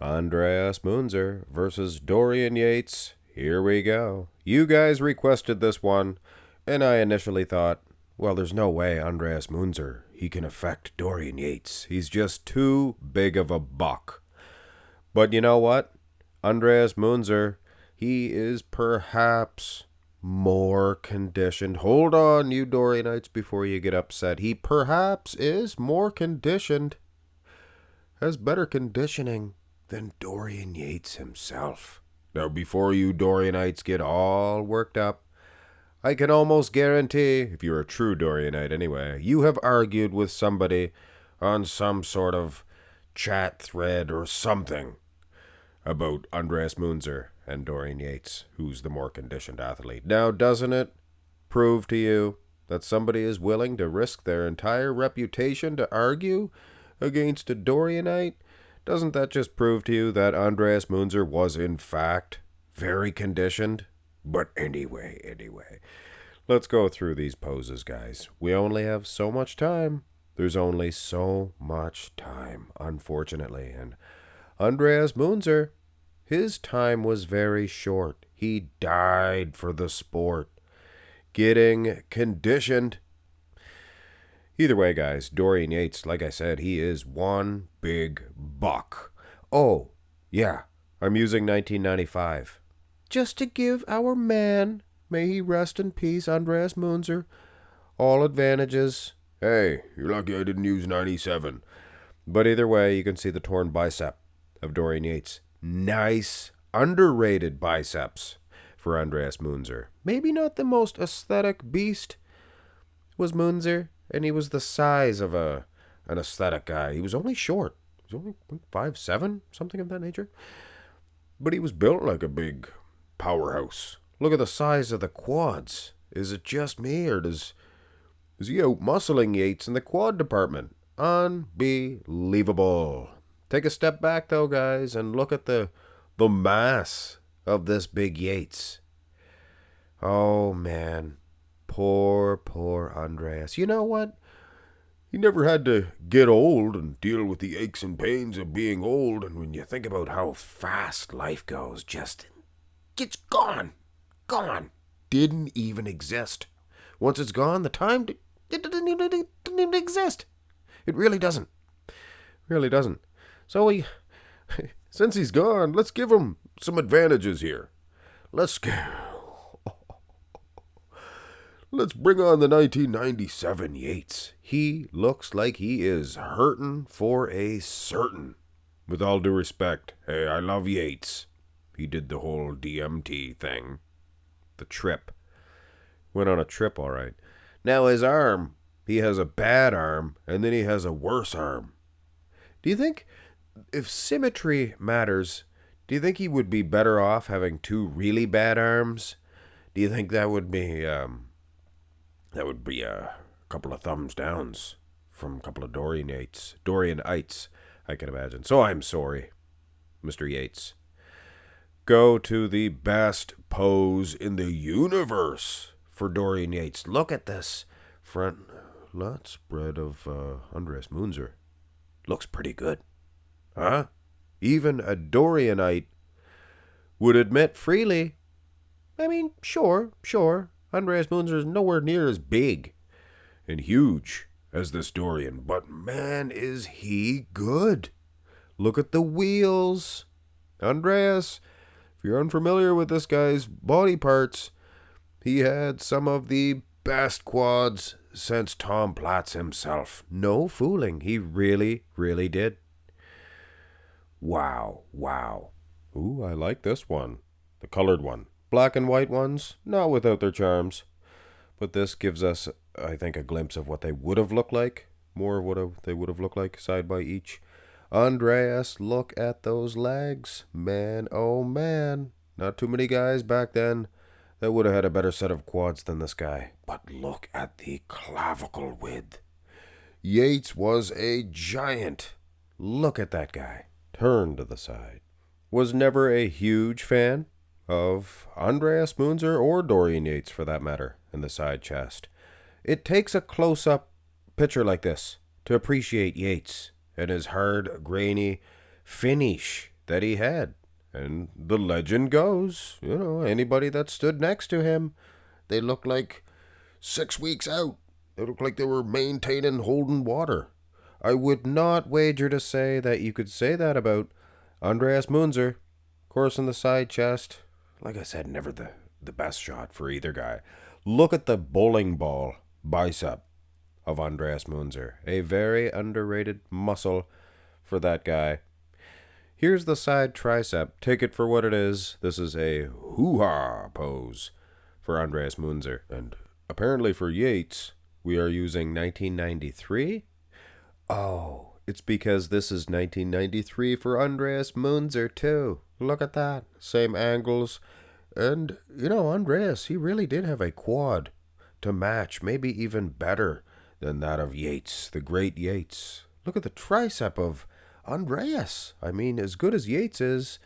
Andreas Munzer versus Dorian Yates. Here we go. You guys requested this one, and I initially thought, well, there's no way Andreas Munzer, he can affect Dorian Yates. He's just too big of a buck. But you know what? Andreas Munzer, he is perhaps more conditioned. Hold on, you Dorianites, before you get upset. He perhaps is more conditioned, has better conditioning than Dorian Yates himself. Now, before you Dorianites get all worked up, I can almost guarantee, if you're a true Dorianite anyway, you have argued with somebody on some sort of chat thread or something about Andreas Munzer and Dorian Yates, who's the more conditioned athlete. Now, doesn't it prove to you that somebody is willing to risk their entire reputation to argue against a Dorianite? Doesn't that just prove to you that Andreas Munzer was, in fact, very conditioned? But anyway, let's go through these poses, guys. We only have so much time. There's only so much time, unfortunately. And Andreas Munzer, his time was very short. He died for the sport, getting conditioned. Either way, guys, Dorian Yates, like I said, he is one big buck. Oh, yeah, I'm using 1995. Just to give our man, may he rest in peace, Andreas Munzer, all advantages. Hey, you're lucky I didn't use 97. But either way, you can see the torn bicep of Dorian Yates. Nice, underrated biceps for Andreas Munzer. Maybe not the most aesthetic beast was Munzer, and he was the size of an aesthetic guy. He was only short. He was only 5'7", something of that nature. But he was built like a big powerhouse. Look at the size of the quads. Is it just me, or is he out muscling Yates in the quad department? Unbelievable. Take a step back, though, guys, and look at the mass of this big Yates. Oh, man. Poor Andreas. You know what? He never had to get old and deal with the aches and pains of being old. And when you think about how fast life goes, it's gone. Didn't even exist. Once it's gone, the time, it didn't even exist. It really doesn't. So since he's gone, let's give him some advantages here. Let's bring on the 1997 Yates. He looks like he is hurting for a certain. With all due respect, hey, I love Yates. He did the whole DMT thing. The trip. Went on a trip, all right. Now his arm, he has a bad arm, and then he has a worse arm. Do you think, if symmetry matters, do you think he would be better off having two really bad arms? Do you think that would be a couple of thumbs downs from a couple of Dorianites, I can imagine. So I'm sorry, Mr. Yates. Go to the best pose in the universe for Dorian Yates. Look at this front Lat Spread of Andreas Munzer. Looks pretty good. Huh? Even a Dorianite would admit freely. I mean, sure. Andreas Munzer is nowhere near as big and huge as this Dorian, but man, is he good. Look at the wheels. Andreas, if you're unfamiliar with this guy's body parts, he had some of the best quads since Tom Platz himself. No fooling. He really did. Wow. Ooh, I like this one. The colored one. Black and white ones, not without their charms. But this gives us, I think, a glimpse of what they would have looked like. More of what they would have looked like side by each. Andreas, look at those legs. Man, oh man. Not too many guys back then that would have had a better set of quads than this guy. But look at the clavicle width. Yates was a giant. Look at that guy. Turn to the side. Was never a huge fan of Andreas Munzer or Dorian Yates, for that matter, in the side chest. It takes a close-up picture like this to appreciate Yates and his hard, grainy finish that he had. And the legend goes, anybody that stood next to him, they looked like 6 weeks out. They looked like they were maintaining holding water. I would not wager to say that you could say that about Andreas Munzer. Of course, in the side chest, like I said, never the best shot for either guy. Look at the bowling ball bicep of Andreas Munzer. A very underrated muscle for that guy. Here's the side tricep. Take it for what it is. This is a hoo-ha pose for Andreas Munzer. And apparently for Yates, we are using 1993. Oh, it's because this is 1993 for Andreas Munzer too. Look at that. Same angles. And, Andreas, he really did have a quad to match, maybe even better than that of Yates, the great Yates. Look at the tricep of Andreas. I mean, as good as Yates is,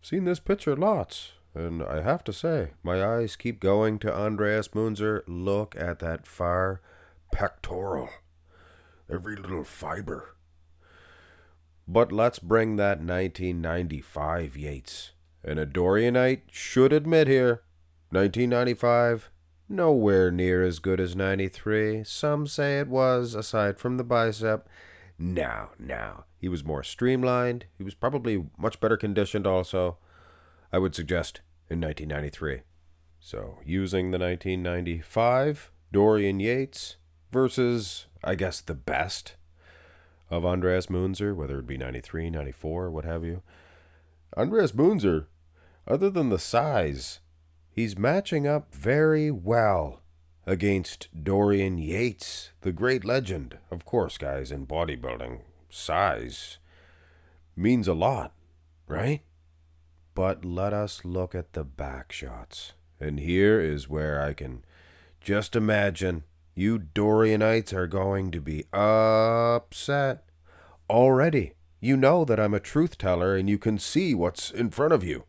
I've seen this picture lots. And I have to say, my eyes keep going to Andreas Munzer. Look at that far pectoral. Every little fiber. But let's bring that 1995 Yates. And a Dorianite should admit here, 1995, nowhere near as good as 93. Some say it was, aside from the bicep. No. He was more streamlined. He was probably much better conditioned also, I would suggest, in 1993. So, using the 1995 Dorian Yates versus, I guess, the best of Andreas Munzer, whether it be 93, 94, what have you. Andreas Munzer, other than the size, he's matching up very well against Dorian Yates, the great legend. Of course, guys, in bodybuilding, size means a lot, right? But let us look at the back shots. And here is where I can just imagine you Dorianites are going to be upset. Already, you know that I'm a truth teller and you can see what's in front of you.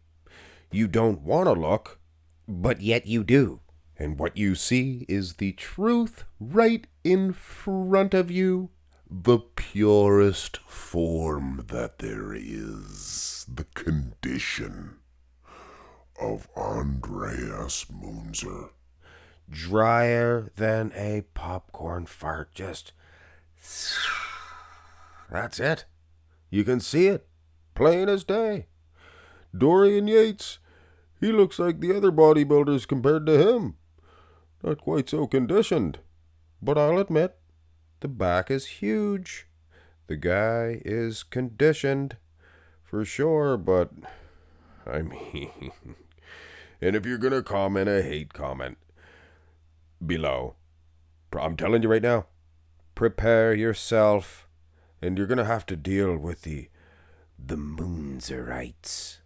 You don't want to look, but yet you do. And what you see is the truth right in front of you. The purest form that there is. The condition of Andreas Munzer. Drier than a popcorn fart. Just... that's it. You can see it. Plain as day. Dorian Yates, he looks like the other bodybuilders compared to him. Not quite so conditioned. But I'll admit, the back is huge. The guy is conditioned, for sure, but, I mean... And if you're going to comment a hate comment below, I'm telling you right now, prepare yourself, and you're going to have to deal with the Munzerites.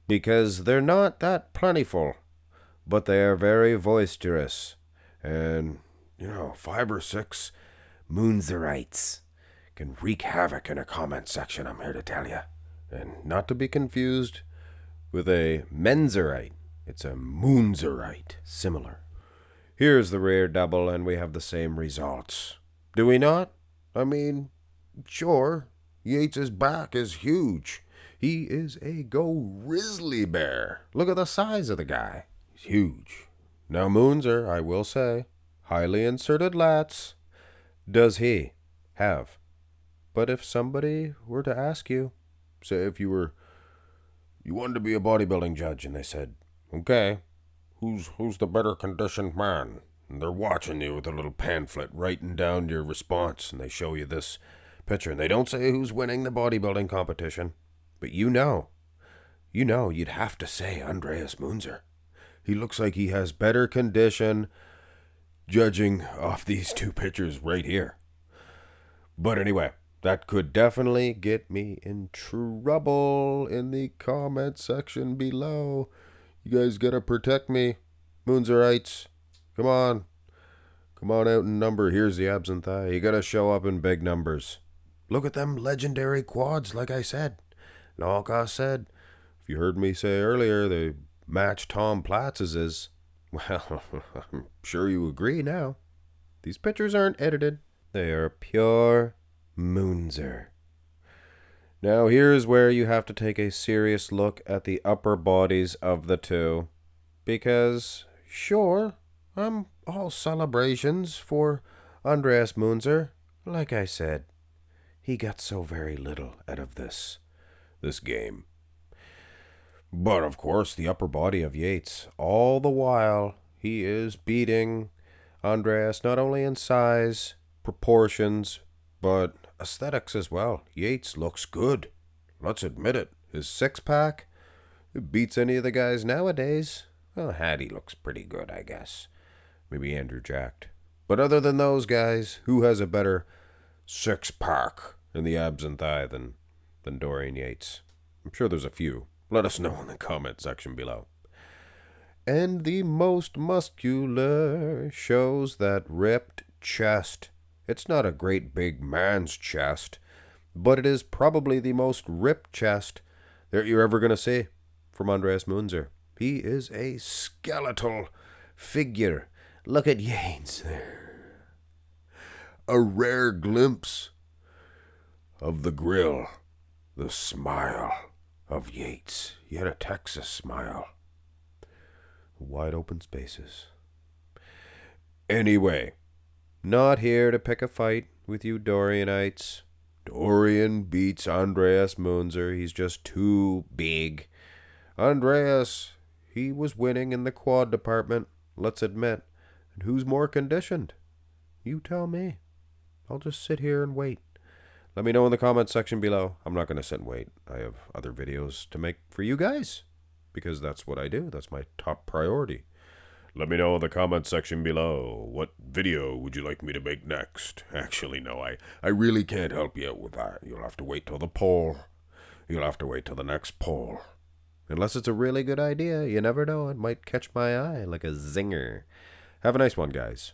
Because they're not that plentiful, but they are very boisterous. And, 5 or 6 Munzerites can wreak havoc in a comment section, I'm here to tell you. And not to be confused with a Menzerite. It's a Munzerite. Similar. Here's the rear double, and we have the same results. Do we not? I mean, sure, Yates' back is huge. He is a grizzly bear. Look at the size of the guy. He's huge. Now, Munzer, I will say, highly inserted lats. Does he have? But if somebody were to ask you, say if you wanted to be a bodybuilding judge, and they said, okay, who's the better conditioned man? And they're watching you with a little pamphlet, writing down your response, and they show you this picture, and they don't say who's winning the bodybuilding competition, but you'd have to say Andreas Munzer. He looks like he has better condition, judging off these two pictures right here. But anyway, that could definitely get me in trouble in the comment section below. You guys gotta protect me, Munzerites. Come on out in number. Here's the abs and thigh. You gotta show up in big numbers. Look at them legendary quads, like I said. Like I said, if you heard me say earlier, they match Tom Platz's. Well, I'm sure you agree now. These pictures aren't edited. They are pure Munzer. Now here's where you have to take a serious look at the upper bodies of the two. Because, sure, I'm all celebrations for Andreas Munzer. Like I said, he got so very little out of this game. But of course, the upper body of Yates, all the while, he is beating Andreas not only in size, proportions, but aesthetics as well. Yates looks good. Let's admit it. His six-pack, it beats any of the guys nowadays. Well, Hattie looks pretty good, I guess. Maybe Andrew Jacked. But other than those guys, who has a better six-pack in the abs and thigh than Dorian Yates? I'm sure there's a few. Let us know in the comment section below. And the most muscular shows that ripped chest. It's not a great big man's chest, but it is probably the most ripped chest that you're ever going to see from Andreas Munzer. He is a skeletal figure. Look at Yates there. A rare glimpse of the grill, the smile of Yates. Yet a Texas smile. Wide open spaces. Anyway, not here to pick a fight with you Dorianites. Dorian beats Andreas Munzer. He's just too big. Andreas, he was winning in the quad department, let's admit. And who's more conditioned? You tell me. I'll just sit here and wait. Let me know in the comments section below. I'm not going to sit and wait. I have other videos to make for you guys, because that's what I do. That's my top priority. Let me know in the comments section below. What video would you like me to make next? Actually, no, I really can't help you out with that. You'll have to wait till the poll. You'll have to wait till the next poll. Unless it's a really good idea. You never know. It might catch my eye like a zinger. Have a nice one, guys.